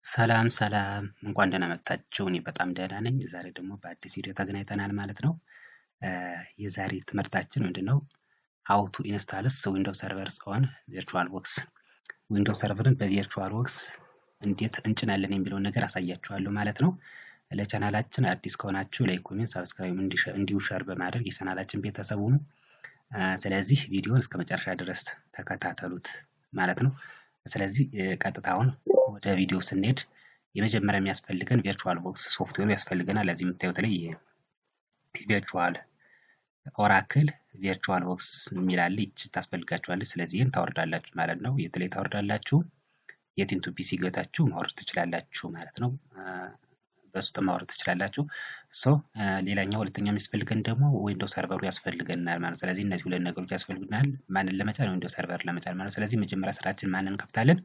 ሰላም ሰላም እንኳን ደህና መጣችሁ። እኔ በጣም ደህና ነኝ። ዛሬ ደግሞ በአዲስ ቪዲዮ ተገናኝተናል ማለት ነው። የዛሬ ትምህርታችን ምንድነው? ሃው ቱ ኢንስታልስ ዊንዶውስ ሰርቨርስ ኦን ቪርቹዋል ቦክስ። ዊንዶውስ ሰርቨርን በቪርቹዋል ቦክስ እንዴት እንጭናለን የሚለውን ነገር አሳያችኋለሁ ማለት ነው። ለቻናላችን አዲስ ከሆናችሁ ላይክ፣ ኮሜንት፣ ሰብስክራይብ እንዲሁ ሸር በማድረግ የቻናላችን ቤተሰብ ሁኑ። ስለዚህ ቪዲዮን እስከ መጨረሻ ድረስ ተከታተሉት ማለት ነው። ስለዚህ ቀጥታውን ወደ ቪዲዮ ስንሄድ የመጀመሪያ የሚያስፈልገን ቪርቹዋል ቦክስ ሶፍትዌሩ ያስፈልገናል። ለዚህ የምታዩት ላይ ቪርቹዋል ኦራክል ቪርቹዋል ቦክስ የሚላል ይች ታስፈልጋችኋለች። ስለዚህ ይህን ታወርዳላችሁ ማለት ነው። የት ላይ ታወርዳላችሁ? የቲንቱ ፒሲ ገብታችሁ ማውረድ ትችላላችሁ ማለት ነው። በሱ ማውረድ ትችላላችሁ። ሌላኛው ሁለተኛ የሚያስፈልገን ደግሞ ዊንዶውስ ሰርቨሩ ያስፈልገናል ማለት። ስለዚህ እነዚህ ሁለት ነገሮች ያስፈልጉናል። ማንን ለመጫን? ዊንዶውስ ሰርቨር ለመጫን ማለት። ስለዚህ መጀመሪያ ስራችን ማንን እንከፍታለን?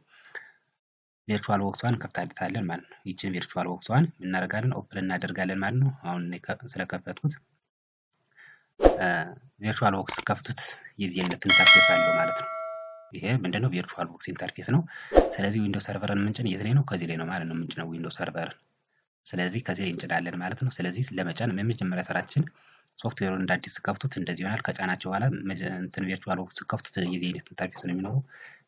ቪርቹዋል ቦክሷን እንከፍታለን ማለት ነው። ይችን ቪርቹዋል ቦክሷን እናደርጋለን ኦፕን እናደርጋለን ማለት ነው። አሁን ስለከፈትኩት ቪርቹዋል ቦክስ ከፍቱት የዚህ አይነት ኢንተርፌስ አለው ማለት ነው። ይሄ ምንድነው? ቪርቹዋል ቦክስ ኢንተርፌስ ነው። ስለዚህ ዊንዶውስ ሰርቨርን ምንጭን የት ላይ ነው? ከዚህ ላይ ነው ማለት ነው። ምንጭ ነው ዊንዶውስ ሰርቨርን። ስለዚህ ከዚህ ላይ እንጭናለን ማለት ነው። ስለዚህ ለመጫን የመጀመሪያ ስራችን ሶፍትዌሩን እንደ አዲስ ከፍቱት እንደዚህ ይሆናል። ከጫናችሁ በኋላ እንትን ቪርቹዋል ቦክስ ከፍቱት የዚህ አይነት ኢንተርፌስ ነው የሚኖረው።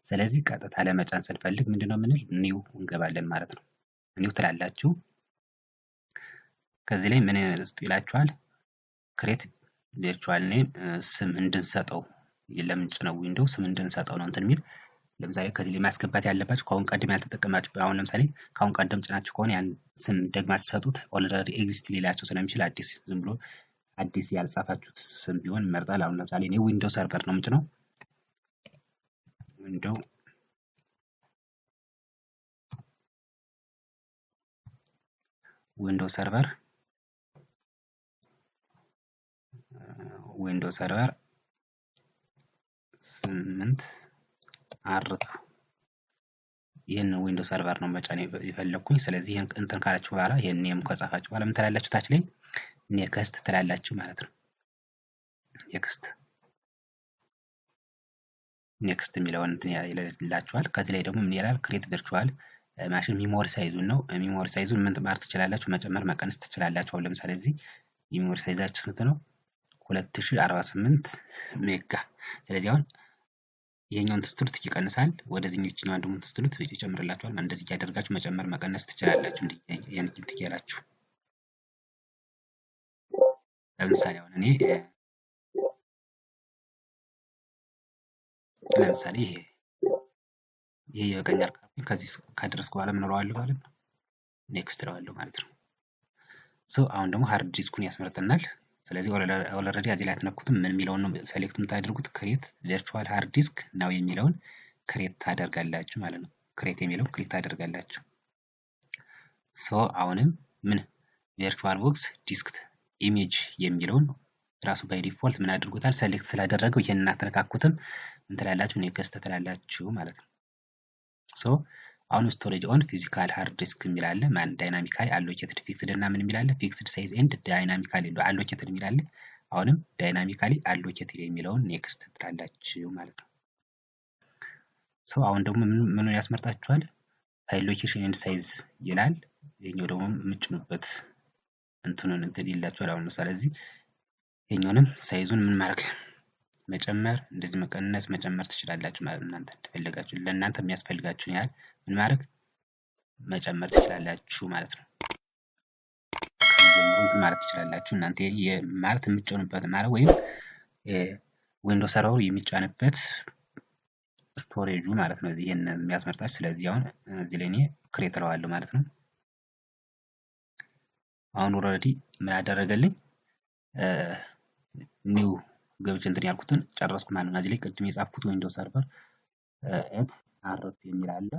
ስለዚህ ቀጥታ ለመጫን ስንፈልግ ምንድነው ምንል ኒው እንገባለን ማለት ነው። ኒው ትላላችሁ። ከዚህ ላይ ምን ይላችኋል? ክሬት ቪርቹዋል ኔም ስም እንድንሰጠው ለምንጭ ነው ዊንዶው ስም እንድንሰጠው ነው እንትን የሚል። ለምሳሌ ከዚህ ላይ ማስገባት ያለባችሁ ከአሁን ቀደም ያልተጠቀማችሁ፣ አሁን ለምሳሌ ከአሁን ቀደም ጭናችሁ ከሆነ ያን ስም ደግማችሁ ሰጡት ኦልሬዲ ኤግዚስት ሊላችሁ ስለሚችል አዲስ ዝም ብሎ አዲስ ያልጻፋችሁት ስም ቢሆን ይመርጣል። አሁን ለምሳሌ እኔ ዊንዶው ሰርቨር ነው የምጭነው። ዊንዶው ሰርቨር 8 አርቱ ይሄን ዊንዶው ሰርቨር ነው መጫን የፈለኩኝ። ስለዚህ ይሄን እንትን ካላችሁ በኋላ ይሄን ኔም ከጻፋችሁ በኋላ ምን ትላላችሁ? ታች ላይ ኔክስት ትላላችሁ ማለት ነው። ኔክስት የሚለውን እንትን ይላችኋል። ከዚህ ላይ ደግሞ ምን ይላል? ክሬት ቨርቹዋል ማሽን ሚሞሪ ሳይዙን ነው። ሚሞሪ ሳይዙን ምን ማድረግ ትችላላችሁ? መጨመር መቀነስ ትችላላችሁ። አሁን ለምሳሌ እዚህ ሚሞሪ ሳይዛችሁ ስንት ነው? 2048 ሜጋ። ስለዚህ አሁን ይሄኛውን ትስትሉት ይቀንሳል፣ ወደዚህኛው ይችኛው ደግሞ ትስትሉት ይጨምርላችኋል። እንደዚህ ያደርጋችሁ መጨመር መቀነስ ትችላላችሁ። ያን ትያላችሁ። ለምሳሌ አሁን እኔ ለምሳሌ ይሄ ይበቃኛል ካልኩኝ ከዚህ ካደረስኩ በኋላ ምን እለዋለሁ ማለት ነው? ኔክስት እለዋለሁ ማለት ነው። አሁን ደግሞ ሃርድ ዲስኩን ያስመርጠናል። ስለዚህ ኦልሬዲ እዚህ ላይ አትነኩትም። ምን የሚለውን ነው ሴሌክት የምታደርጉት? ክሬት ቨርቹዋል ሃርድ ዲስክ ናው የሚለውን ክሬት ታደርጋላችሁ ማለት ነው። ክሬት የሚለውን ክሊክ ታደርጋላችሁ። አሁንም ምን ቨርቹዋል ቦክስ ዲስክ ኢሜጅ የሚለውን ራሱ ባይ ዲፎልት ምን አድርጎታል? ሴሌክት ስላደረገው ይሄንን አትነካኩትም። ምን ትላላችሁ? ኔክስት ትላላችሁ ማለት ነው። አሁን ስቶሬጅ ኦን ፊዚካል ሃርድ ዲስክ የሚል አለ። ማን ዳይናሚካሊ አሎኬትድ ፊክስድ እና ምን የሚል አለ? ፊክስድ ሳይዝ ኤንድ ዳይናሚካሊ አሎኬትድ የሚል አለ። አሁንም ዳይናሚካሊ አሎኬትድ የሚለውን ኔክስት ትላላችሁ ማለት ነው። አሁን ደግሞ ምን ያስመርጣችኋል? ፋይል ሎኬሽን ኤንድ ሳይዝ ይላል። ይሄኛው ደግሞ የምትጭኑበት እንትኑን እንትን ይላችኋል። አሁን ስለዚህ ይሄኛውንም ሳይዙን ምን ማድረግ መጨመር፣ እንደዚህ መቀነስ መጨመር ትችላላችሁ ማለት ነው። እናንተ እንደፈለጋችሁ ለእናንተ የሚያስፈልጋችሁን ያህል ምን ማድረግ መጨመር ትችላላችሁ ማለት ነው። ከዚህ ማለት ትችላላችሁ እናንተ ማለት የምትጭኑበት ማለት ወይም ዊንዶውስ ሰርቨሩ የሚጫንበት ስቶሬጁ ማለት ነው። እዚህ ይሄን የሚያስመርጣችሁ። ስለዚህ አሁን እዚህ ላይ እኔ ክሬት እለዋለሁ ማለት ነው። አሁን ኦልሬዲ ምን አደረገልኝ? ኒው ገብቼ እንትን ያልኩትን ጨረስኩ ማለት ነው። እዚህ ላይ ቅድም የጻፍኩት ዊንዶውስ ሰርቨር ኤት አርት የሚል አለ።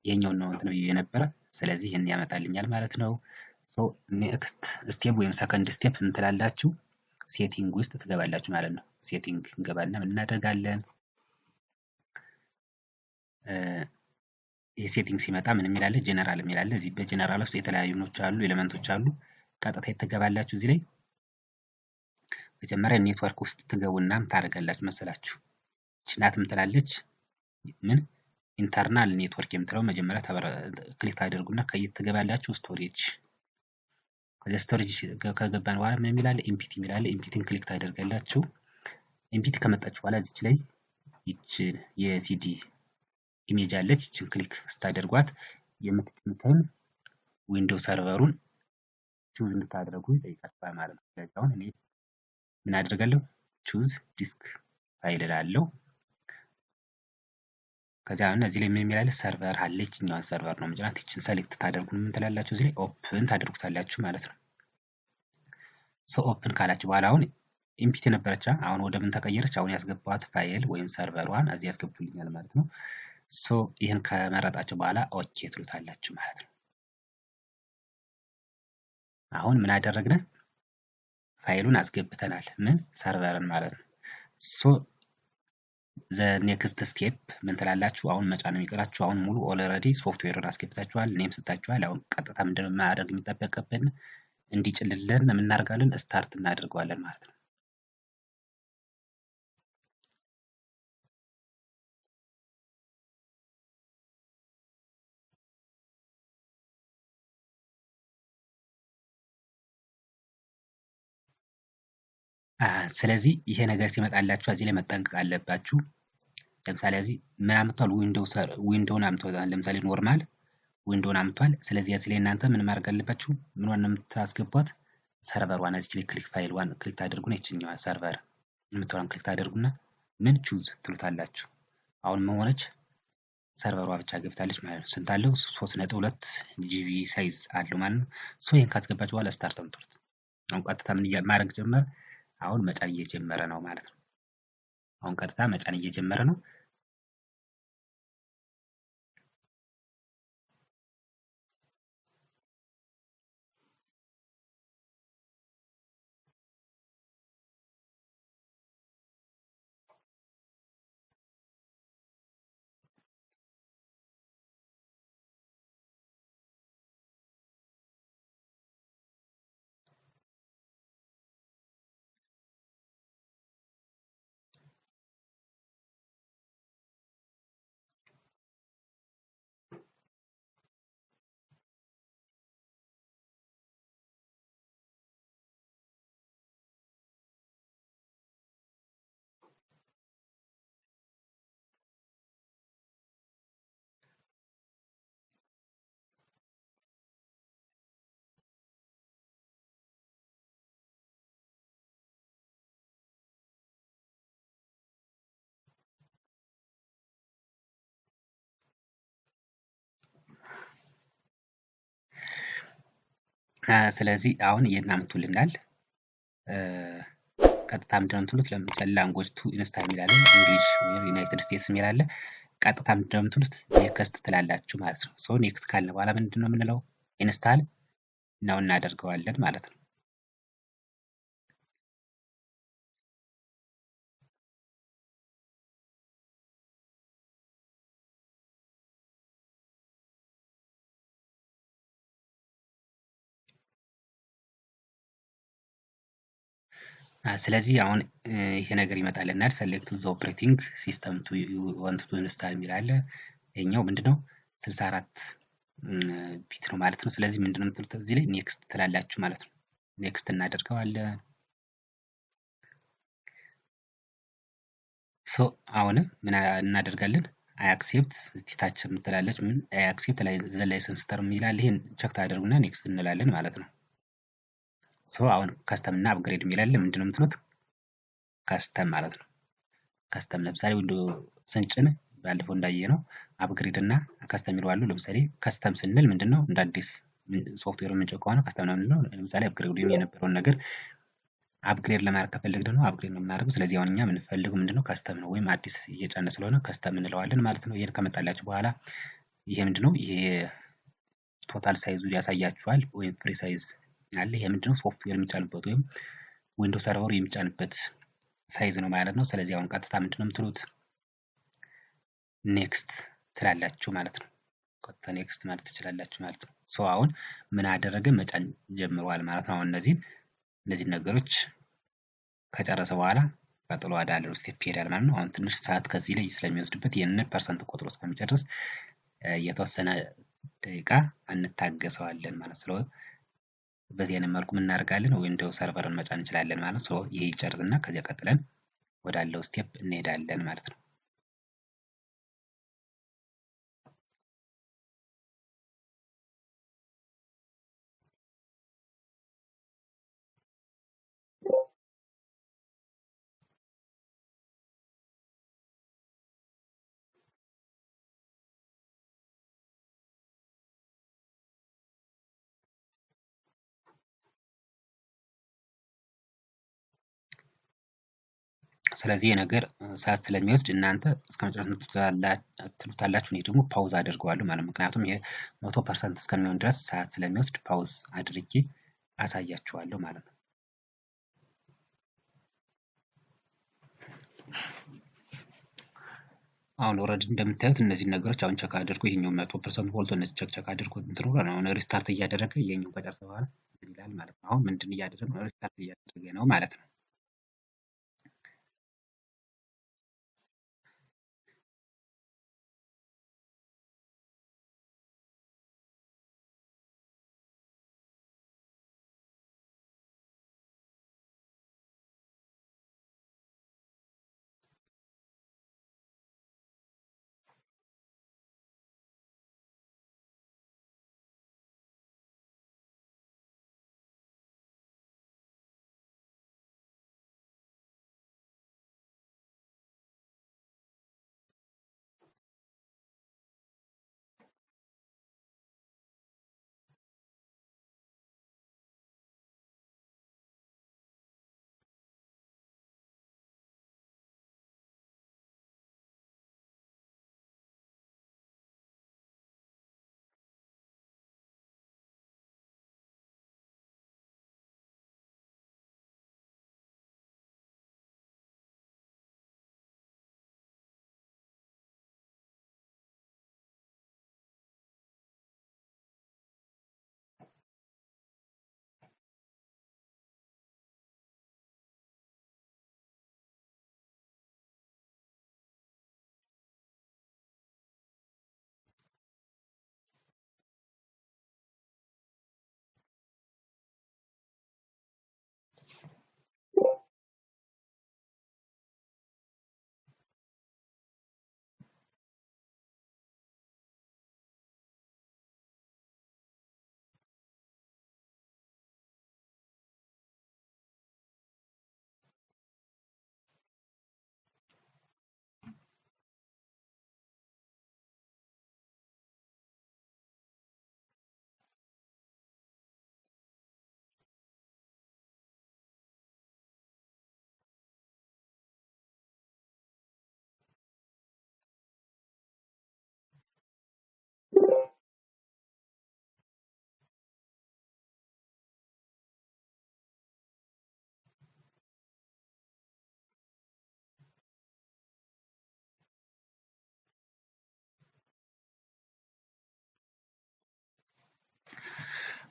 ይሄኛው ነው እንትን ብዬ የነበረ። ስለዚህ ይሄን ያመጣልኛል ማለት ነው። ኔክስት ስቴፕ ወይም ሰከንድ ስቴፕ እንትላላችሁ ሴቲንግ ውስጥ ትገባላችሁ ማለት ነው። ሴቲንግ እንገባና ምን እናደርጋለን? የሴቲንግ ሲመጣ ምን የሚል አለ? ጀነራል የሚል አለ። እዚህ በጀነራል ውስጥ የተለያዩ ኖች አሉ፣ ኤሌመንቶች አሉ። ቀጥታ የተገባላችሁ እዚህ ላይ መጀመሪያ ኔትወርክ ውስጥ ትገቡና ታደርጋላችሁ መሰላችሁ። ችናት ምትላለች ምን ኢንተርናል ኔትወርክ የምትለው መጀመሪያ ክሊክ ታደርጉና ከየት ትገባላችሁ? ስቶሬጅ። ከዚያ ስቶሬጅ ከገባን በኋላ ምን የሚላለ ኢምፒቲ የሚላለ ኢምፒቲን ክሊክ ታደርጋላችሁ። ኢምፒቲ ከመጣችሁ በኋላ እዚች ላይ ይች የሲዲ ኢሜጅ አለች። ይችን ክሊክ ስታደርጓት የምትጠቀም ዊንዶው ሰርቨሩን ቹዝ እንድታደርጉ ይጠይቃችኋል ማለት ነው። ስለዚህ አሁን እኔ ምን አደርጋለሁ? ቹዝ ዲስክ ፋይል እላለሁ። ከዚያ አሁን እዚህ ላይ ምን የሚላለ ሰርቨር አለ። ይችኛዋን ሰርቨር ነው ምንጭናት። ይችን ሰሌክት ታደርጉ ምን ትላላችሁ? እዚህ ላይ ኦፕን ታደርጉታላችሁ ማለት ነው። ሶ ኦፕን ካላችሁ በኋላ አሁን ኢምፒቲ ነበረች፣ አሁን ወደ ምን ተቀየረች? አሁን ያስገባዋት ፋይል ወይም ሰርቨሯን እዚህ ያስገቡልኛል ማለት ነው። ሶ ይህን ከመረጣችሁ በኋላ ኦኬ ትሉታላችሁ ማለት ነው። አሁን ምን አደረግነ? ፋይሉን አስገብተናል፣ ምን ሰርቨርን ማለት ነው። ሶ ዘ ኔክስት ስቴፕ ምን ትላላችሁ? አሁን መጫን ነው የሚቀራችሁ። አሁን ሙሉ ኦልሬዲ ሶፍትዌሩን አስገብታችኋል፣ ኔም ሰጣችኋል። አሁን ቀጥታ ምንድነው ማድረግ የሚጠበቅብን? እንዲጭልልን ምን እናደርጋለን? ስታርት እናደርገዋለን ማለት ነው። ስለዚህ ይሄ ነገር ሲመጣላችሁ እዚህ ላይ መጠንቀቅ አለባችሁ። ለምሳሌ እዚህ ምን አምጥቷል? ዊንዶውን አምጥቷል። ለምሳሌ ኖርማል ዊንዶውን አምጥቷል። ስለዚህ እዚህ ላይ እናንተ ምን ማድረግ አለባችሁ? ምን ዋና የምታስገቧት ሰርቨሯን እዚህ ላይ ክሊክ ፋይል ዋን ክሊክ ታደርጉና ይችኛዋ ሰርቨር የምትሆን ክሊክ ታደርጉና ምን ቹዝ ትሉታላችሁ። አሁን ምን ሆነች? ሰርቨሯ ብቻ ገብታለች ማለት ነው። ስንት አለው? 3.2 ጂቢ ሳይዝ አለው ማለት ነው። ሶ ይሄን ካስገባችሁ በኋላ ስታርት አምጥሩት። አሁን ቀጥታ ምን ማድረግ ጀመረ? አሁን መጫን እየጀመረ ነው ማለት ነው። አሁን ቀጥታ መጫን እየጀመረ ነው። ስለዚህ አሁን እየናምቱልናል። ቀጥታ ምንድነው የምትሉት? ለምሳሌ ላንጉዌጅ ቱ ኢንስታል የሚላለ እንግሊሽ ወይም ዩናይትድ ስቴትስ የሚላለ ቀጥታ ምንድነው የምትሉት? ኔክስት ትላላችሁ ማለት ነው። ሶ ኔክስት ካልን በኋላ ምንድነው የምንለው? ኢንስታል ነው እናደርገዋለን ማለት ነው። ስለዚህ አሁን ይሄ ነገር ይመጣልናል። ሰሌክት ዘ ኦፕሬቲንግ ሲስተም ቱ ዋንት ቱ ኢንስታል የሚል አለ። ይሄኛው ምንድነው 64 ቢት ነው ማለት ነው። ስለዚህ ምንድነው የምትሉት? እዚህ ላይ ኔክስት ትላላችሁ ማለት ነው። ኔክስት እናደርገዋለን። ሶ አሁን ምን እናደርጋለን? አይ አክሴፕት ታች የምትላለች ምን አይ አክሴፕት ላይ ዘ ላይሰንስ ተርም ይላል። ይሄን ቼክ ታደርጉና ኔክስት እንላለን ማለት ነው። ሶ አሁን ከስተም እና አፕግሬድ የሚላል ምንድነው የምትሉት? ከስተም ማለት ነው። ከስተም ለምሳሌ ዊንዶ ስንጭን ባለፈው እንዳየነው አፕግሬድ እና ከስተም ይለዋሉ። ለምሳሌ ከስተም ስንል ምንድነው እንደ አዲስ ሶፍትዌር የምንጭን ከሆነ ከስተም ነው የምንለው። ለምሳሌ አፕግሬድ የነበረውን ነገር አፕግሬድ ለማድረግ ከፈለግ ደግሞ አፕግሬድ ነው የምናደርገው። ስለዚህ አሁን እኛ የምንፈልገው ምንድነው ከስተም ነው፣ ወይም አዲስ እየጫነ ስለሆነ ከስተም እንለዋለን ማለት ነው። ይሄን ከመጣላችሁ በኋላ ይሄ ምንድነው ይሄ ቶታል ሳይዙ ያሳያችኋል፣ ወይም ፍሪ ሳይዝ አለ። ይሄ ምንድነው ሶፍትዌር የሚጫንበት ወይም ዊንዶው ሰርቨሩ የሚጫንበት ሳይዝ ነው ማለት ነው። ስለዚህ አሁን ቀጥታ ምንድነው የምትሉት? ኔክስት ትላላችሁ ማለት ነው። ቀጥታ ኔክስት ማለት ትችላላችሁ ማለት ነው። ሶ አሁን ምን አደረገ? መጫን ጀምሯል ማለት ነው። አሁን እነዚህ ነገሮች ከጨረሰ በኋላ ቀጥሎ ወዳለው ስቴፕ ይሄዳል ማለት ነው። አሁን ትንሽ ሰዓት ከዚህ ላይ ስለሚወስድበት ይህንን ፐርሰንት ቆጥሮ እስከሚጨርስ የተወሰነ ደቂቃ እንታገሰዋለን ማለት ነው። በዚህ አይነት መልኩ ምን እናደርጋለን? ዊንዶው ሰርቨርን መጫን እንችላለን ማለት ነው። ይሄ ይጨርስና ከዚያ ቀጥለን ወዳለው ስቴፕ እንሄዳለን ማለት ነው። ስለዚህ የነገር ሰዓት ስለሚወስድ እናንተ እስከመጨረሻ ትሉታላችሁ። እኔ ደግሞ ፓውዝ አድርገዋለሁ ማለት ነው። ምክንያቱም ይሄ 100% እስከሚሆን ድረስ ሰዓት ስለሚወስድ ፓውዝ አድርጌ አሳያችኋለሁ ማለት ነው። አሁን ኦልሬዲ እንደምታዩት እነዚህን ነገሮች አሁን ቸክ አድርጎ ይሄኛው 100% ሞልቶ እነዚህ ቸክ አድርጎ እንትን ብሏል። አሁን ሪስታርት እያደረገ ይሄኛው ከጨረሰ በኋላ ይላል ማለት ነው። አሁን ምንድን እያደረገ ነው? ሪስታርት እያደረገ ነው ማለት ነው።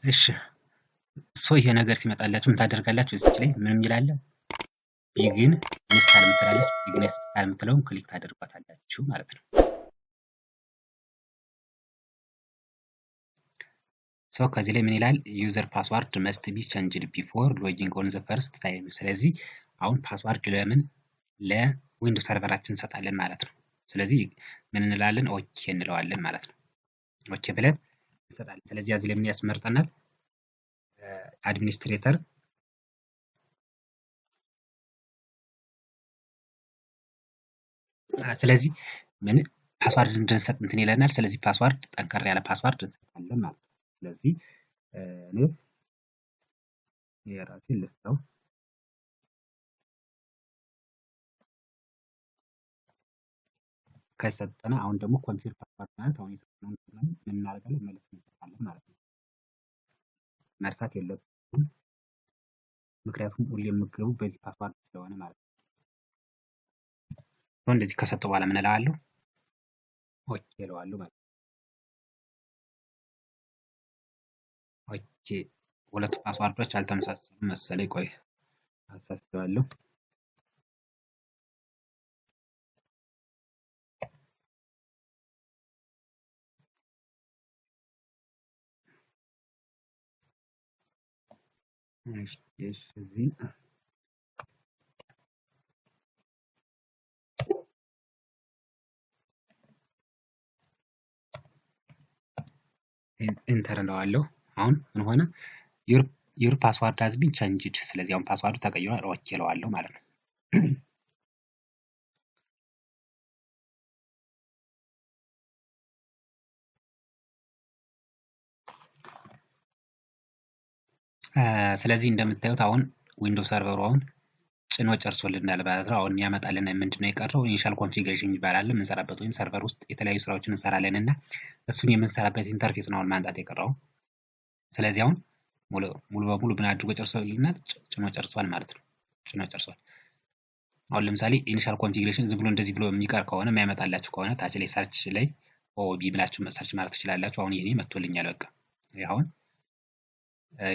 እሺ ይሄ ነገር ሲመጣላችሁ ምን ታደርጋላችሁ? እዚች ላይ ምንም ይላል ቢግን ኢንስታል የምትላለች ቢግን ኢንስታል የምትለውን ክሊክ ታደርጓታላችሁ ማለት ነው። ከዚህ ላይ ምን ይላል? ዩዘር ፓስዋርድ መስት ቢ ቼንጅድ ቢፎር ሎጊንግ ኦን ዘ ፈርስት ታይም። ስለዚህ አሁን ፓስዋርድ ለምን ለዊንዶው ሰርቨራችን እንሰጣለን ማለት ነው። ስለዚህ ምን እንላለን? ኦኬ እንለዋለን ማለት ነው። ኦኬ ብለን እንሰጣለን። ስለዚህ እዚህ ላይ ምን ያስመርጠናል? አድሚኒስትሬተር ስለዚህ ምን ፓስዋርድ እንድንሰጥ እንትን ይለናል። ስለዚህ ፓስዋርድ ጠንከር ያለ ፓስዋርድ እንሰጣለን ማለት ነው። ስለዚህ እኔ የራሴን ልስጠው። ከሰጠነ አሁን ደግሞ ኮንፊርም ፓስዋርድ ማለት አሁን የሰጠነውን ምን እናደርጋለን? መልስ እንሰጣለን ማለት ነው። መርሳት የለብንም ምክንያቱም ሁሌ የምትገቡ በዚህ ፓስዋርድ ስለሆነ ማለት ነው። እንደዚህ ከሰጠ በኋላ ምን እለዋለሁ? ኦኬ እለዋለሁ ማለት ነው። ኦኬ ሁለቱ ፓስዋርዶች አልተመሳሰሉም መሰለኝ። ቆይ አሳስተዋለሁ። እሺ እዚህ ኢንተር እለዋለሁ። አሁን ምን ሆነ? ዩር ፓስዋርድ ሃዝ ቢን ቼንጅድ። ስለዚህ አሁን ፓስዋርዱ ተቀይሯል። ኦኬ እለዋለሁ ማለት ነው። ስለዚህ እንደምታዩት አሁን ዊንዶውስ ሰርቨሩ አሁን ጭኖ ጨርሶልናል ማለት ነው። አሁን የሚያመጣልን ምንድነው የቀረው? ኢኒሻል ኮንፊግሬሽን የሚባል አለ የምንሰራበት፣ ወይም ሰርቨር ውስጥ የተለያዩ ስራዎችን እንሰራለን እና እሱን የምንሰራበት ኢንተርፌስ ነው አሁን ማምጣት የቀረው። ስለዚህ አሁን ሙሉ በሙሉ ምን አድርጎ ጨርሶልናል? ጭኖ ጨርሷል ማለት ነው። ጭኖ ጨርሷል። አሁን ለምሳሌ ኢኒሻል ኮንፊግሬሽን ዝም ብሎ እንደዚህ ብሎ የሚቀር ከሆነ የማይመጣላችሁ ከሆነ ታች ላይ ሰርች ላይ ኦቢ ብላችሁ ሰርች ማለት ትችላላችሁ። አሁን የኔ መጥቶልኛል። በቃ አሁን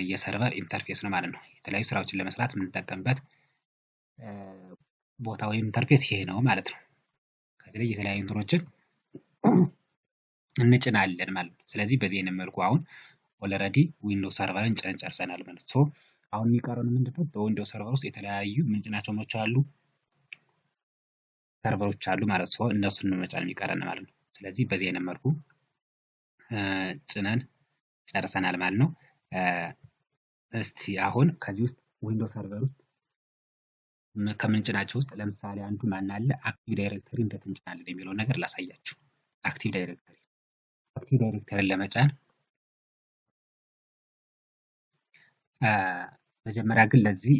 የሰርቨር ኢንተርፌስ ነው ማለት ነው። የተለያዩ ስራዎችን ለመስራት የምንጠቀምበት ቦታ ወይም ኢንተርፌስ ይሄ ነው ማለት ነው። ከዚህ ላይ የተለያዩ እንትኖችን እንጭናለን ማለት ነው። ስለዚህ በዚህ አይነት መልኩ አሁን ኦልሬዲ ዊንዶውስ ሰርቨርን ጭነን ጨርሰናል ማለት ነው። አሁን የሚቀረን ምንድነው? በዊንዶውስ ሰርቨር ውስጥ የተለያዩ ምንጭናቸው ሞች አሉ ሰርቨሮች አሉ ማለት ነው። እነሱን መጫን የሚቀረን ማለት ነው። ስለዚህ በዚህ አይነት መልኩ ጭነን ጨርሰናል ማለት ነው። እስቲ አሁን ከዚህ ውስጥ ዊንዶውስ ሰርቨር ውስጥ ከምንጭናቸው ውስጥ ለምሳሌ አንዱ ማን አለ? አክቲቭ ዳይሬክተሪ እንዴት እንጭናለን የሚለውን ነገር ላሳያችሁ። አክቲቭ ዳይሬክተሪን ለመጫን መጀመሪያ ግን ለዚህ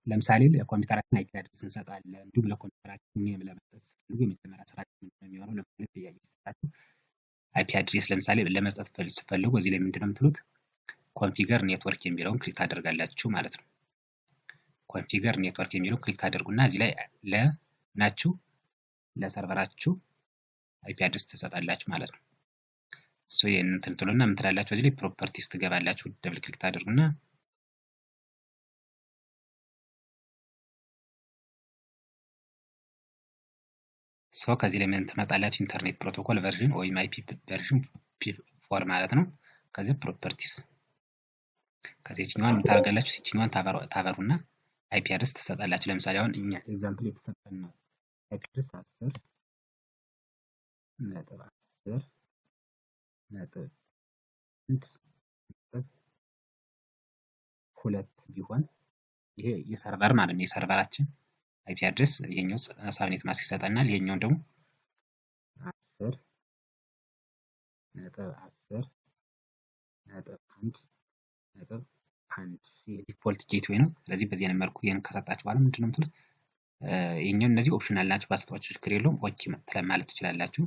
ለምሳሌ ለኮምፒውተራችን አይፒ አድሬስ እንሰጣለን። እንዲሁም ለኮምፒውተራችን ኔም ለመስጠት ስትፈልጉ የመጀመሪያ ስራችን የሚሆነው ለምሳሌ ጥያቄ ሲሰጣችሁ አይፒ አድሬስ ለምሳሌ ለመስጠት ስትፈልጉ እዚህ ላይ ምንድነው የምትሉት? ኮንፊገር ኔትወርክ የሚለውን ክሊክ ታደርጋላችሁ ማለት ነው። ኮንፊገር ኔትወርክ የሚለውን ክሊክ ታደርጉና እዚህ ላይ ለናችሁ ለሰርቨራችሁ አይፒ አድሬስ ትሰጣላችሁ ማለት ነው። እሱ ይሄን እንትን ትሉና ምን ትላላችሁ? እዚህ ላይ ፕሮፐርቲስ ትገባላችሁ። ደብል ክሊክ ታደርጉና ከዚህ ላይ ምን ትመጣላችሁ? ኢንተርኔት ፕሮቶኮል ቨርዥን ወይም አይፒ ቨርዥን ፒ4 ማለት ነው። ከዚህ ፕሮፐርቲስ ከዚህ እቺኛዋን ምን ታደርጋላችሁ? እቺኛዋን ታበሩና አይፒ አድሬስ ትሰጣላችሁ። ለምሳሌ አሁን እኛ ኤግዛምፕል የተሰጠን ነው አይፒ አድሬስ 10.10.2 ቢሆን ይሄ የሰርቨር ማለት ነው። የሰርቨራችን አይፒ አድሬስ ይሄኛው ሳብኔት ማስክ ይሰጠናል። ይሄኛው ደግሞ 10.10.1.1 ዲፎልት ጌትዌይ ነው። ስለዚህ በዚህ አይነት መልኩ ይሄን ከሰጣችሁ በኋላ ምንድነው የምትሉት? ይሄኛው እነዚህ ኦፕሽናል ናቸው። ባስተዋችሁ ችግር የለውም። ኦኬ ማለት ትችላላችሁ።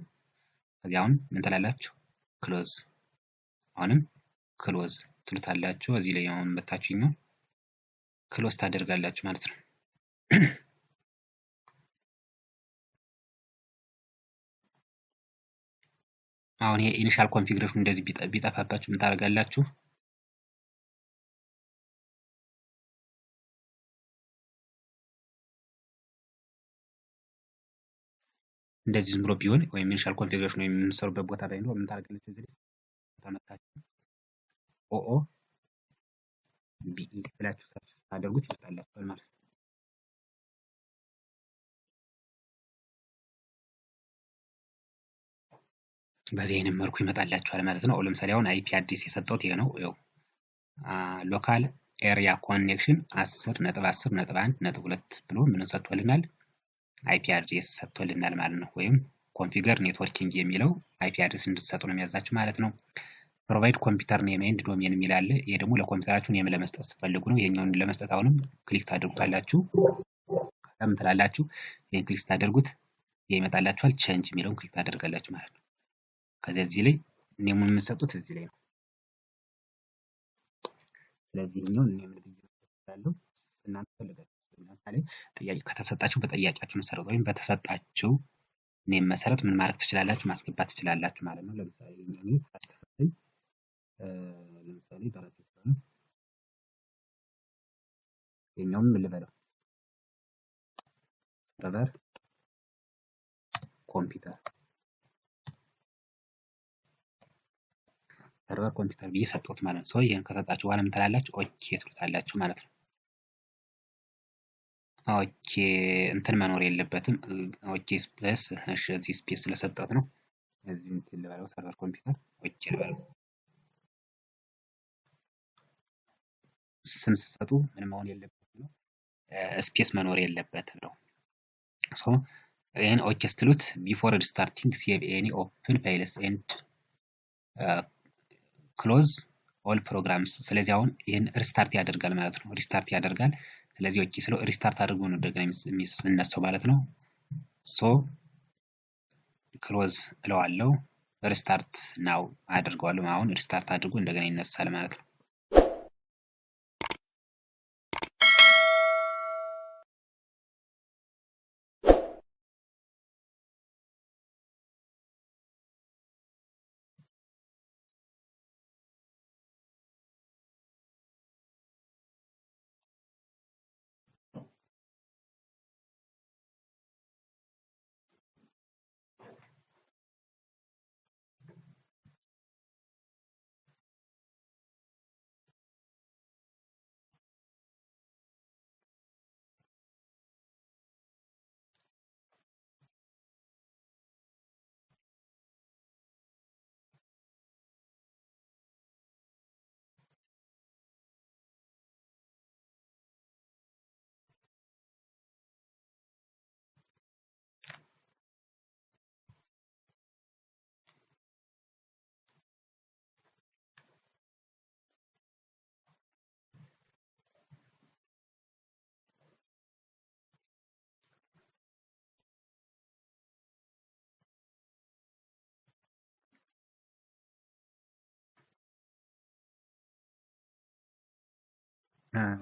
ከዚህ አሁን ምን ትላላችሁ? ክሎዝ። አሁንም ክሎዝ ትሉታላችሁ። እዚህ ላይ አሁን መታችሁኛው ክሎዝ ታደርጋላችሁ ማለት ነው። አሁን ይሄ ኢኒሻል ኮንፊግሬሽን እንደዚህ ቢጠፋባችሁ ምን ታደርጋላችሁ? እንደዚህ ዝም ብሎ ቢሆን ወይም ኢኒሻል ኮንፊግሬሽን ወይም የምንሰሩበት ቦታ ባይኖር ምን ታደርጋላችሁ? እዚህ ላይ ተመታችሁ ኦኦ ቢኢ ብላችሁ ሰርች ታደርጉት ይመጣላችኋል ማለት ነው። በዚህ አይነት መልኩ ይመጣላችኋል ማለት ነው። ለምሳሌ አሁን አይፒ አድሬስ የሰጠሁት ይሄ ነው። ይኸው ሎካል ኤሪያ ኮኔክሽን 10.10.1.2 ብሎ ምን ሰጥቶልናል? አይፒ አድሬስ ሰጥቶልናል ማለት ነው። ወይም ኮንፊገር ኔትወርኪንግ የሚለው አይፒ አድሬስ እንድትሰጡ ነው የሚያዛችሁ ማለት ነው። ፕሮቫይድ ኮምፒውተር ኔም ኤንድ ዶሜን የሚል አለ። ይሄ ደግሞ ለኮምፒውተራችሁ ኔም ለመስጠት ስትፈልጉ ነው። ይሄኛውን ለመስጠት አሁንም ክሊክ ታደርጉታላችሁ። ከምን ትላላችሁ? ይሄን ክሊክ ታደርጉት ይመጣላችኋል። ቼንጅ የሚለውን ክሊክ ታደርጋላችሁ ማለት ነው። ከዚህ እዚህ ላይ ኔሙን የምትሰጡት እዚህ ላይ ነው። ስለዚህ ይሄኛውን ኔም ልትይዙ እናንተ ፈልጋችሁ ለምሳሌ ጥያቄ ከተሰጣችሁ በጥያቄያችሁ መሰረት ወይም በተሰጣችሁ ኔም መሰረት ምን ማድረግ ትችላላችሁ? ማስገባት ትችላላችሁ ማለት ነው። ለምሳሌ እኔ ተሰጠኝ ለምሳሌ በራሴ ስለሆነ የኛውም ምን ልበለው ሰርቨር ኮምፒውተር ሰርቨር ኮምፒውተር ብዬ ሰጠሁት ማለት ነው። ይሄን ከሰጣችሁ በኋላ ምን ትላላችሁ? ኦኬ ትሉታላችሁ ማለት ነው። ኦኬ እንትን መኖር የለበትም። ኦኬ ስፔስ፣ እሺ እዚህ ስፔስ ስለሰጠሁት ነው። እዚህ እንትን ልበለው ሰርቨር ኮምፒውተር ኦኬ ልበለው። ስም ስትሰጡ ምን መሆን የለበትም ነው፣ ስፔስ መኖር የለበትም ነው። ይህን ኦኬ ስትሉት ቢፎር ስታርቲንግ ሴቭ ኤኒ ኦፕን ፋይልስ ኤንድ ክሎዝ ኦል ፕሮግራምስ። ስለዚህ አሁን ይህን ሪስታርት ያደርጋል ማለት ነው። ሪስታርት ያደርጋል። ስለዚህ ኦኬ ስለው ሪስታርት አድርጎ ነው እንደገና የሚነሳው ማለት ነው። ክሎዝ እለዋለሁ፣ ሪስታርት ናው አድርገዋለሁ። አሁን ሪስታርት አድርጎ እንደገና ይነሳል ማለት ነው።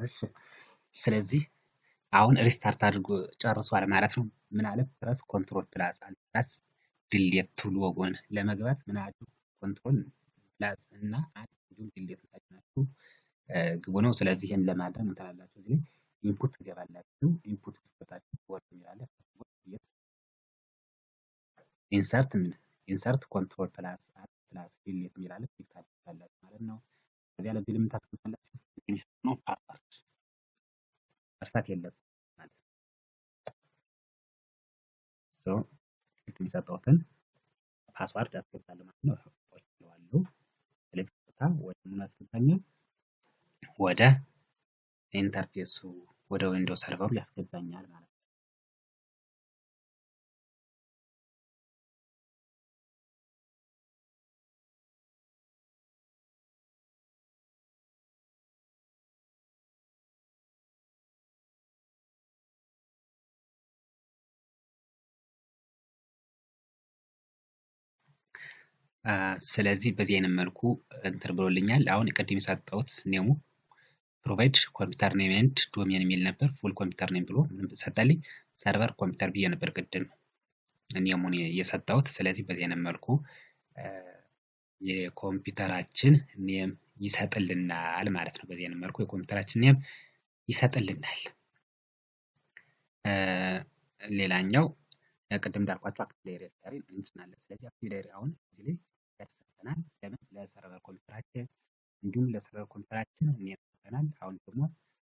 እሺ ስለዚህ አሁን ሪስታርት አድርጎ ጨርሷል ማለት ነው። ምን አለ? ፕረስ ኮንትሮል ፕላስ ፕላስ ዲሌት ቱ ሎጎን ለመግባት ምን አለ? ኮንትሮል ፕላስ እና አድ እንዲሁም ዲሌት ታችናችሁ ግቡ ነው። ስለዚህ ይሄን ለማድረግ ምን ታላላችሁ? እዚህ ኢንፑት ትገባላችሁ። ኢንፑት ትሰጣችሁ ወርድ ይላል። ኢንሰርት ምን ኢንሰርት ኮንትሮል ፕላስ አድ ፕላስ ዲሌት ይላል። ክሊክ ታደርጋላችሁ ማለት ነው። ከዚያ ለዚህ ለምን ታስቀምጣላችሁ? ኢንስት ነው ፓስወርድ መርሳት የለብንም ማለት ነው። የሚሰጠውትን ፓስዋርድ አስገባለሁ ማለት ነው። እለዋለሁ። ስለዚህ ቀጥታ ወደ ምን ያስገባኛል? ወደ ኢንተርፌሱ ወደ ዊንዶውስ ሰርቨሩ ያስገባኛል ማለት ነው። ስለዚህ በዚህ አይነት መልኩ እንትን ብሎልኛል። አሁን ቅድም የሰጠሁት ኔሙ ፕሮቫይድ ኮምፒውተር ኔም ኤንድ ዶሜን የሚል ነበር። ፉል ኮምፒውተር ኔም ብሎ ሰጠልኝ። ሰርቨር ኮምፒውተር ብዬ ነበር ቅድም ኔሙን የሰጠሁት። ስለዚህ በዚህ አይነት መልኩ የኮምፒውተራችን ኔም ይሰጥልናል ማለት ነው። በዚህ አይነት መልኩ የኮምፒውተራችን ኔም ይሰጥልናል። ሌላኛው ቅድም እንዳልኳቸው አክቲቭ ዳይሬክተሪ እንጭናለን። ስለዚህ አክቲቭ ዳይሬክተሪ አሁን እዚህ ላይ ያሰጠናል። ለምን? ለሰርቨር ኮምፒውተራችን እንዲሁም ለሰርቨር ኮምፒውተራችን ኔም ሰጥተናል። አሁን ደግሞ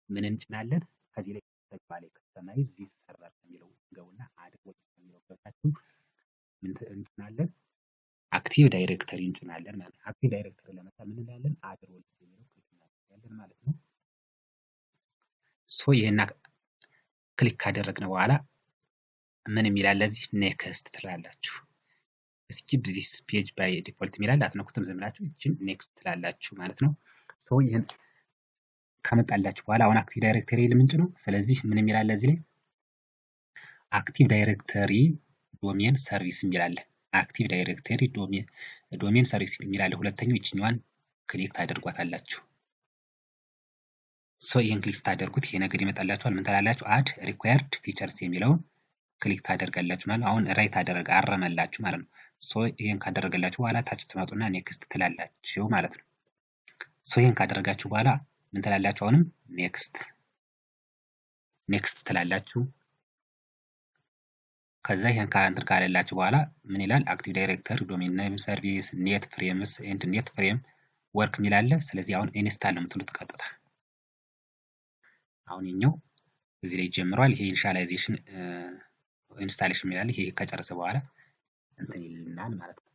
ምን እንጭናለን? ከዚህ ላይ ተግባራዊ ከስተማይዝ ዚስ ሰርቨር የሚለው ገቡና አድ ሮልስ የሚለው ገብታችሁ ምን እንጭናለን? አክቲቭ ዳይሬክተሪ እንጭናለን ማለት ነው። አክቲቭ ዳይሬክተሪ ለመጣል ምን እንላለን? አድ ሮልስ የሚለው ክሊክ እናደርጋለን ማለት ነው። ይሄን ክሊክ ካደረግን በኋላ ምን የሚላል? ለዚህ ኔክስት ትላላችሁ። ስኪፕ ዚስ ፔጅ ባይ ዲፎልት የሚላል አትነኩትም። ዝም ብላችሁ እቺን ኔክስት ትላላችሁ ማለት ነው። ይሄን ካመጣላችሁ በኋላ አሁን አክቲቭ ዳይሬክተሪ ልምንጭ ነው። ስለዚህ ምን የሚላል? ለዚህ ላይ አክቲቭ ዳይሬክተሪ ዶሜን ሰርቪስ የሚላል። አክቲቭ ዳይሬክተሪ ዶሜን ሰርቪስ የሚላል። ሁለተኛው ይችኛዋን ክሊክ ታደርጓታላችሁ። ይሄን ክሊክ ታደርጉት ይሄ ነገር ይመጣላችኋል። ምን ትላላችሁ? አድ ሪኳየርድ ፊቸርስ የሚለውን ክሊክ ታደርጋላችሁ ማለት ነው። አሁን ራይት አረመላችሁ ማለት ነው። ይሄን ካደረገላችሁ በኋላ ታች ትመጡና ኔክስት ትላላችሁ ማለት ነው። ይሄን ካደረጋችሁ በኋላ ምን ትላላችሁ? አሁንም ኔክስት ትላላችሁ። ከዛ ይሄን ካንተር ካለላችሁ በኋላ ምን ይላል? አክቲቭ ዳይሬክተሪ ዶሜን ኔም ሰርቪስ ኔት ፍሬምስ ኤንድ ኔት ፍሬም ወርክ የሚል አለ። ስለዚህ አሁን ኢንስታል ነው የምትሉት ቀጥታ። አሁን የኛው እዚህ ላይ ጀምሯል። ይሄ ኢኒሻላይዜሽን ኢንስታሌሽን የሚል አለ። ይሄ ከጨረሰ በኋላ እንትን ይልናል ማለት ነው።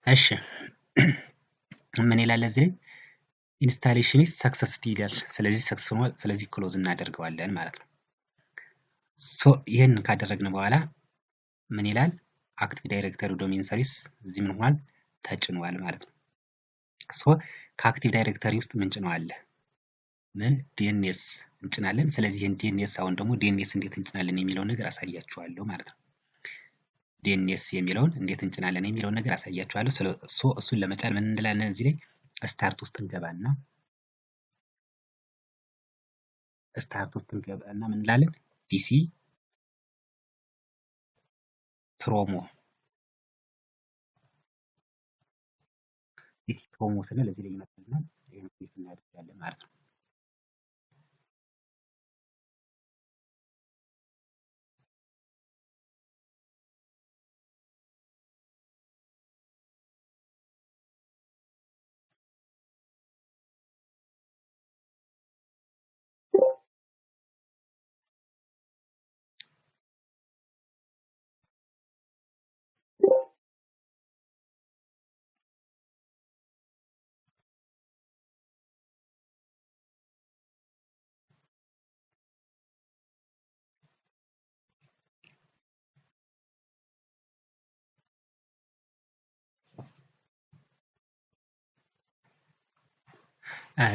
እሺ ምን ይላል እዚህ ላይ ኢንስታሌሽን ኢዝ ሰክሰስድ ይላል። ስለዚህ ሰክሰስ ሆኗል። ስለዚህ ክሎዝ እናደርገዋለን ማለት ነው። ሶ ይሄን ካደረግን በኋላ ምን ይላል አክቲቭ ዳይሬክተሪ ዶሜን ሰርቪስ እዚህ ምን ሆኗል ተጭኗል ማለት ነው። ሶ ከአክቲቭ ዳይሬክተሪ ውስጥ ምን ጭነዋል? ምን ዲኤንኤስ እንጭናለን። ስለዚህ ይሄን ዲኤንኤስ አሁን ደግሞ ዲኤንኤስ እንዴት እንጭናለን የሚለውን ነገር አሳያችኋለሁ ማለት ነው። ዲኤንኤስ የሚለውን እንዴት እንጭናለን የሚለውን ነገር አሳያችኋለሁ። ሶ እሱን ለመጫን ምን እንላለን እዚህ ላይ ስታርት ውስጥ እንገባና ምን እንላለን ዲሲ ፕሮሞ ስንል እዚህ ላይ ይመጣልናል። ይሄን ክሊክ እናደርጋለን ማለት ነው።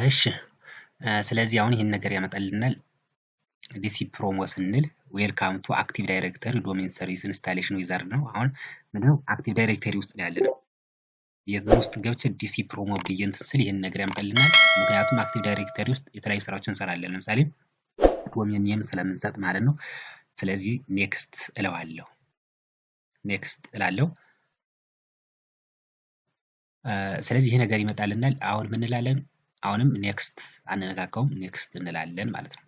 እሺ ስለዚህ አሁን ይሄን ነገር ያመጣልናል። ዲሲ ፕሮሞ ስንል ዌልካም ቱ አክቲቭ ዳይሬክተሪ ዶሜን ሰርቪስ ኢንስታሌሽን ዊዛርድ ነው። አሁን ምንድነው አክቲቭ ዳይሬክተሪ ውስጥ ነው ያለነው። የምን ውስጥ ገብቼ ዲሲ ፕሮሞ ብዬ እንትን ስል ይሄን ነገር ያመጣልናል። ምክንያቱም አክቲቭ ዳይሬክተሪ ውስጥ የተለያዩ ስራዎችን እንሰራለን። ለምሳሌ ዶሜን ኔም ስለምንሰጥ ማለት ነው። ስለዚህ ኔክስት እለዋለሁ። ኔክስት እላለሁ። ስለዚህ ይሄ ነገር ይመጣልናል። አሁን ምን እንላለን? አሁንም ኔክስት አንነካካውም፣ ኔክስት እንላለን ማለት ነው።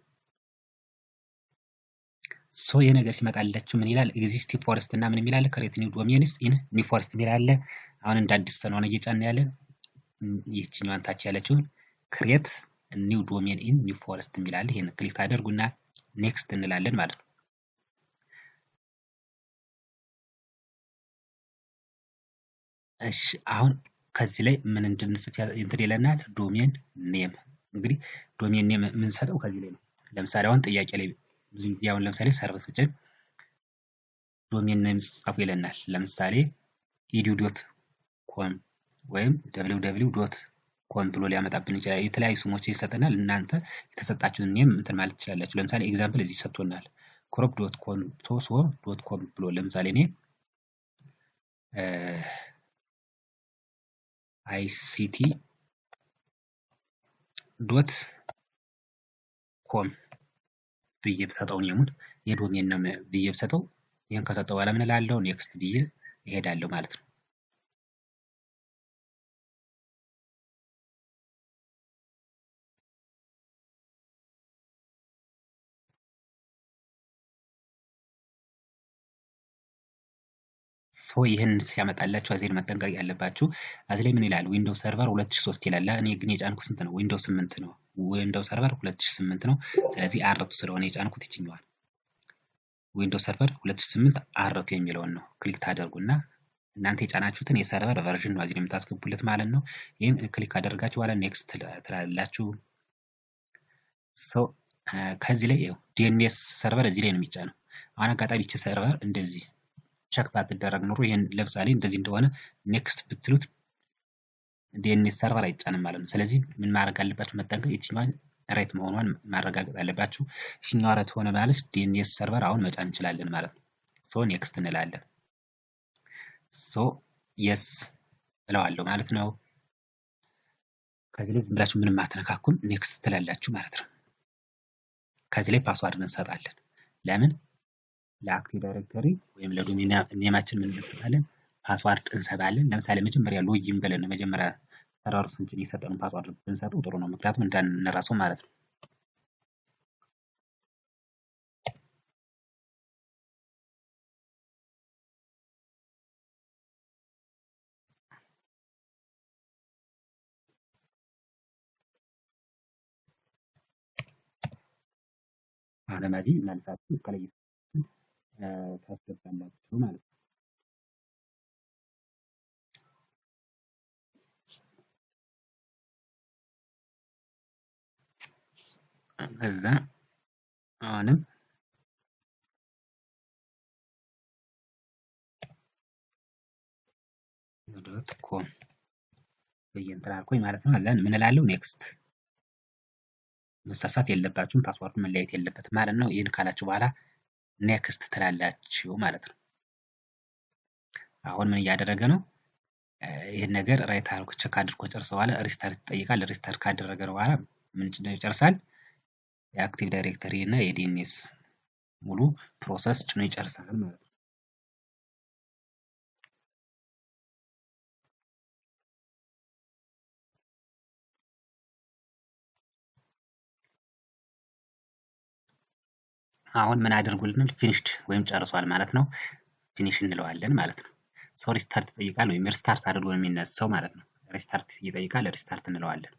ሶ ይሄ ነገር ሲመጣላችሁ ምን ይላል? ኤግዚስቲንግ ፎረስት እና ምን የሚላል ክሬት ኒው ዶሜንስ ኢን ኒው ፎረስት የሚላል አሁን እንደ አዲስ ስለሆነ እየጫን ያለን ይህችኛዋን ታች ያለችውን ክሬት ኒው ዶሜን ኢን ኒው ፎረስት የሚላል ይሄን ክሊክ ታደርጉና ኔክስት እንላለን ማለት ነው። እሺ አሁን ከዚህ ላይ ምን እንድንጽፍ እንትን ይለናል? ዶሜን ኔም። እንግዲህ ዶሜን ኔም የምንሰጠው ከዚህ ላይ ነው። ለምሳሌ አሁን ጥያቄ ላይ ብዙ ጊዜ አሁን ለምሳሌ ሰርቨር ስጭን ዶሜን ኔም ጻፉ ይለናል። ለምሳሌ ኢዲዩ ዶት ኮም ወይም ደብሊው ደብሊው ዶት ኮም ብሎ ሊያመጣብን ይችላል። የተለያዩ ስሞችን ይሰጠናል። እናንተ የተሰጣችሁን ኔም እንትን ማለት ትችላላችሁ። ለምሳሌ ኤግዛምፕል እዚህ ሰጥቶናል ክሮፕ ዶት ኮም ቶሶ ዶት ኮም ብሎ ለምሳሌ እኔ አይሲቲ ዶት ኮም ብዬ ብሰጠው ኔሙን የዶሜን ነው ብዬ ብሰጠው ይሄን ከሰጠው በኋላ ምን እላለሁ? ኔክስት ብዬ እሄዳለሁ ማለት ነው። ሶ ይህን ሲያመጣላችሁ እዚህ መጠንቀቅ ያለባችሁ እዚህ ላይ ምን ይላል? ዊንዶውስ ሰርቨር 2003 ይላል። እኔ ግን የጫንኩት ስንት ነው? ዊንዶውስ 8 ነው። ዊንዶውስ ሰርቨር 2008 ነው። ስለዚህ አረቱ ስለሆነ የጫንኩት ይችኛዋል። ዊንዶውስ ሰርቨር 2008 አረቱ የሚለውን ነው ክሊክ ታደርጉና እናንተ የጫናችሁትን የሰርቨር ቨርዥን ነው እዚህ የምታስገቡለት ማለት ነው። ይህን ክሊክ ካደረጋችሁ በኋላ ኔክስት ትላላችሁ። ሶ ከዚህ ላይ ዲኤንኤስ ሰርቨር እዚህ ላይ ነው የሚጫነው። አሁን አጋጣሚ ይቺ ሰርቨር እንደዚህ ቸክ ባትደረግ ኖሮ ይሄን ለምሳሌ እንደዚህ እንደሆነ ኔክስት ብትሉት ዲኤንኤስ ሰርቨር አይጫንም ማለት ነው። ስለዚህ ምን ማድረግ አለባችሁ? መጠንቀቅ ይችኛዋን ራይት መሆኗን ማረጋገጥ አለባችሁ። ይችኛዋ ራይት ሆነ ማለት ዲኤንኤስ ሰርቨር አሁን መጫን እንችላለን ማለት ነው። ሶ ኔክስት እንላለን። ሶ የስ እለዋለሁ ማለት ነው። ከዚህ ላይ ዝም ብላችሁ ምንም አትነካኩም፣ ኔክስት ትላላችሁ ማለት ነው። ከዚህ ላይ ፓስዋርድ እንሰጣለን። ለምን? ለአክቲቭ ዳይሬክተሪ ወይም ለዶሜን ኔማችን ምን እንሰጣለን? ፓስዋርድ እንሰጣለን። ለምሳሌ መጀመሪያ ሎጊን ብለን መጀመሪያ ተራሩ ስንጭን የሰጠነው ፓስዋርድ ብንሰጠው ጥሩ ነው፣ ምክንያቱም እንዳንረሳው ማለት ነው። አለማዚ መልሳችሁ ከላይ ታስገባላችሁ ማለት ነው። እዛ አሁንም ዶት ኮም ብዬ እንትን አልኩኝ ማለት ነው። እዛን ምን እላለሁ? ኔክስት መሳሳት የለባችሁም፣ ፓስዋርዱ መለያየት የለበትም ማለት ነው። ይህን ካላችሁ በኋላ ኔክስት ትላላችሁ ማለት ነው። አሁን ምን እያደረገ ነው? ይህን ነገር ራይት አድርጎ ቼክ አድርጎ ጨርሰ በኋላ ሪስታርት ይጠይቃል። ሪስታርት ካደረገ በኋላ ምን ይጨርሳል? የአክቲቭ ዳይሬክተሪ እና የዲኤንኤስ ሙሉ ፕሮሰስ ጭኖ ይጨርሳል ማለት ነው። አሁን ምን አድርጉልን? ፊኒሽድ ወይም ጨርሷል ማለት ነው። ፊኒሽ እንለዋለን ማለት ነው። ሰው ሪስታርት ይጠይቃል ወይም ሪስታርት አድርጎ ነው የሚነሳው ማለት ነው። ሪስታርት ይጠይቃል፣ ሪስታርት እንለዋለን።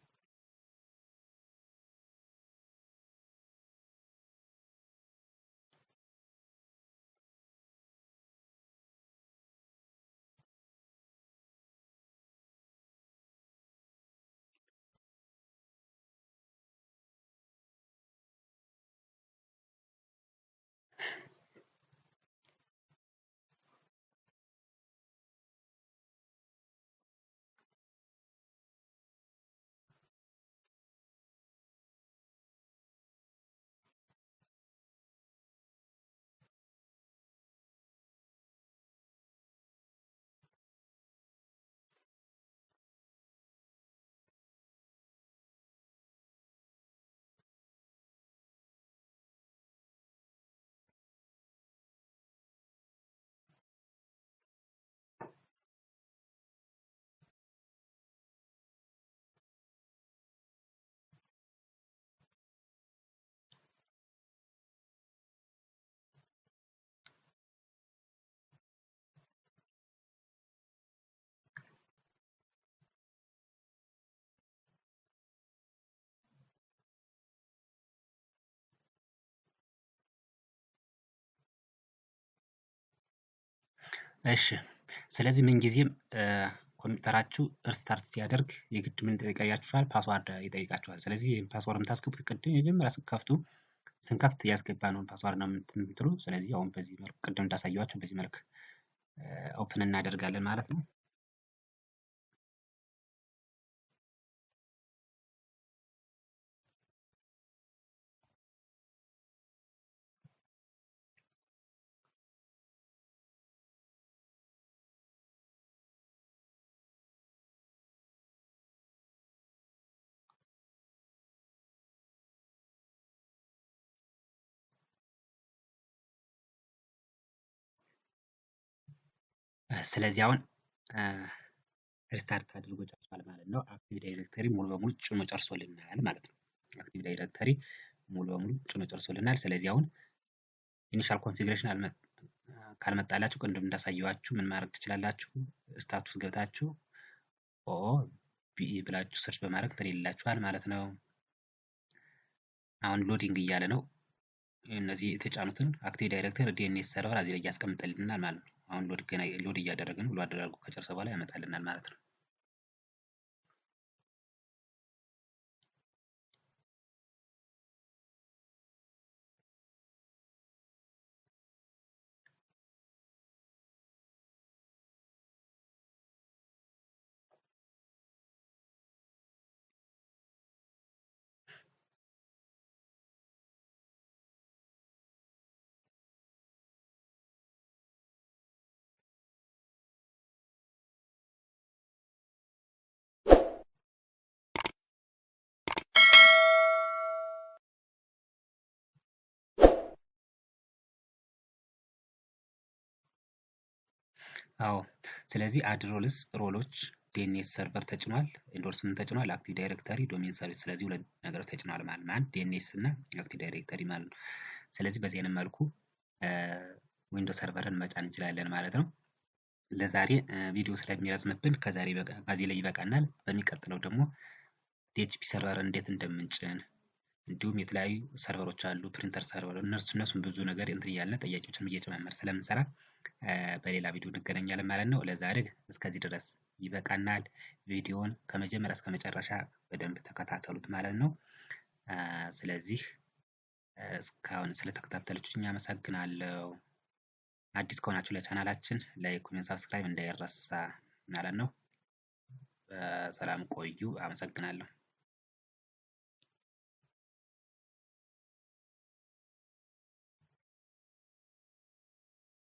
እሺ ስለዚህ ምን ጊዜም ኮምፒውተራችሁ ሪስታርት ሲያደርግ የግድ ምን ይጠይቃችኋል? ፓስዋርድ ይጠይቃችኋል። ስለዚህ ይህን ፓስዋርድ የምታስገቡት ቅድም የመጀመሪያ ስትከፍቱ ስንከፍት ያስገባነውን ፓስዋርድ ነው የምትሉ። ስለዚህ አሁን በዚህ መልኩ ቅድም እንዳሳየኋችሁ በዚህ መልክ ኦፕን እናደርጋለን ማለት ነው። ስለዚህ አሁን ሪስታርት አድርጎ ጨርሷል ማለት ነው። አክቲቭ ዳይሬክተሪ ሙሉ በሙሉ ጭኖ ጨርሶልናል ማለት ነው። አክቲቭ ዳይሬክተሪ ሙሉ በሙሉ ጭኖ ጨርሶልናል። ስለዚህ አሁን ኢኒሻል ኮንፊግሬሽን ካልመጣላችሁ ቅድም እንዳሳየዋችሁ ምን ማድረግ ትችላላችሁ? ስታቱስ ገብታችሁ ቢኢ ብላችሁ ሰርች በማድረግ ትሌላችኋል ማለት ነው። አሁን ሎዲንግ እያለ ነው። እነዚህ የተጫኑትን አክቲቭ ዳይሬክተሪ ዲኤንኤስ ሰርቨር እዚህ ላይ ያስቀምጥልናል ማለት ነው። አሁን ሎድ እያደረገ ነው። ሎድ አድርጎ ከጨረሰ በኋላ ያመጣልናል ማለት ነው። አዎ ስለዚህ አድ ሮሎች ዲኤንኤስ ሰርቨር ተጭኗል፣ ኢንዶርስመንት ተጭኗል፣ አክቲቭ ዳይሬክተሪ፣ ዶሜን ሰርቪስ። ስለዚህ ሁለት ነገሮች ተጭኗል ማለት ነው። አንድ ዲኤንኤስ እና አክቲቭ ዳይሬክተሪ ማለት ነው። ስለዚህ በዚህ አይነት መልኩ ዊንዶው ሰርቨርን መጫን እንችላለን ማለት ነው። ለዛሬ ቪዲዮ ስለሚረዝምብን ከዚህ ላይ ይበቃናል። በሚቀጥለው ደግሞ ዲኤችፒ ሰርቨር እንዴት እንደምንጭን እንዲሁም የተለያዩ ሰርቨሮች አሉ፣ ፕሪንተር ሰርቨር፣ እነሱን ብዙ ነገር እንትን እያልን ጥያቄዎችን እየጨመር ስለምንሰራ በሌላ ቪዲዮ እንገናኛለን ማለት ነው። ለዛሬ እስከዚህ ድረስ ይበቃናል። ቪዲዮውን ከመጀመሪያ እስከ መጨረሻ በደንብ ተከታተሉት ማለት ነው። ስለዚህ እስካሁን ስለተከታተላችሁኝ አመሰግናለሁ። አዲስ ከሆናችሁ ለቻናላችን ላይክ፣ ኮሜንት፣ ሰብስክራይብ እንዳይረሳ ማለት ነው። በሰላም ቆዩ። አመሰግናለሁ።